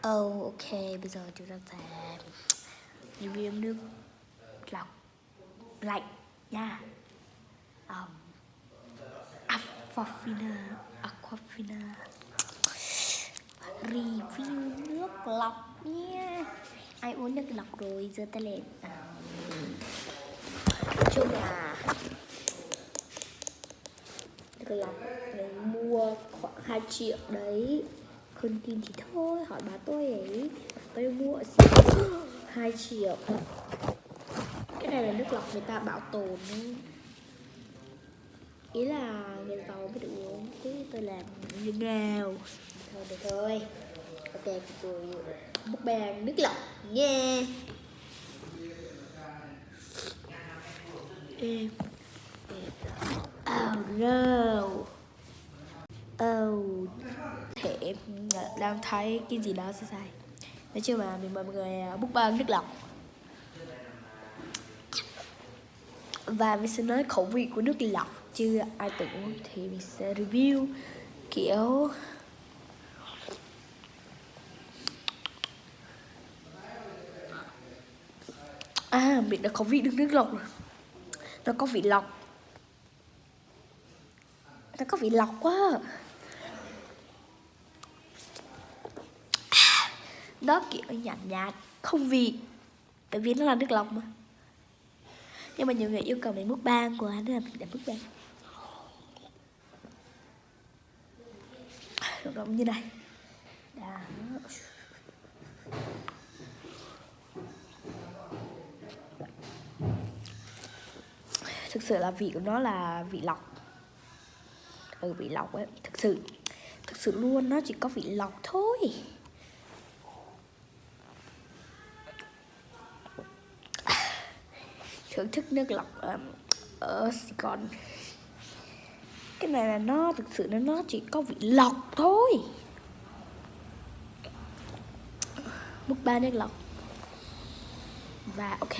Ok, bây giờ chúng ta sẽ review nước lọc lạnh nha. Aquafina review nước lọc nha. Ai uống nước lọc rồi giơ tay lên. Nói chung là nước lọc mình mua khoảng 2 triệu đấy. Không tin thì thôi, hỏi bà tôi ấy. Tôi mua 2 triệu. Cái này là nước lọc người ta bảo tồn ấy. Ý là người giàu mới được uống, chứ tôi làm như nào. Thôi được thôi. Ok, tôi múc bàn nước lọc nha. Oh no. Thì em đang thấy cái gì đó sai sai. Nói chung là mình mời mọi người múc bàn nước lọc. Và mình sẽ nói khẩu vị của nước lọc, chứ ai tự uống thì mình sẽ review kiểu mình đã có vị nước lọc rồi. Nó có vị lọc. Nó có vị lọc quá. Nó kiểu nhạt nhạt, không vị. Tại vì nó là nước lọc mà. Nhưng mà nhiều người yêu cầu mình múc bang quá nên là mình đã múc bang. Nước lọc như này. Đó. Thực sự là vị của nó là vị lọc. Vị lọc ấy, thực sự luôn, nó chỉ có vị lọc thôi. Thưởng thức nước lọc ở Sài Gòn. Cái này là nó thực sự nó chỉ có vị lọc thôi. Múc ba nước lọc. Và ok.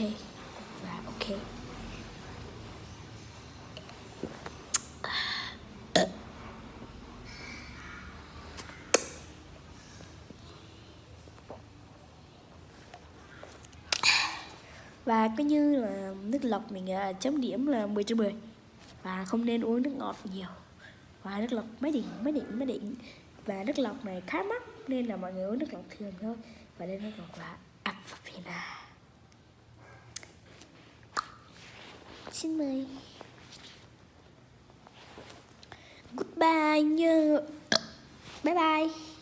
Và coi như là nước lọc mình chấm điểm là 10/10. Và không nên uống nước ngọt nhiều. Và nước lọc mấy đỉnh. Và nước lọc này khá mắc nên là mọi người uống nước lọc thường thôi. Và đây nước lọc là Aquafina. Xin mời. Goodbye nha. Bye bye.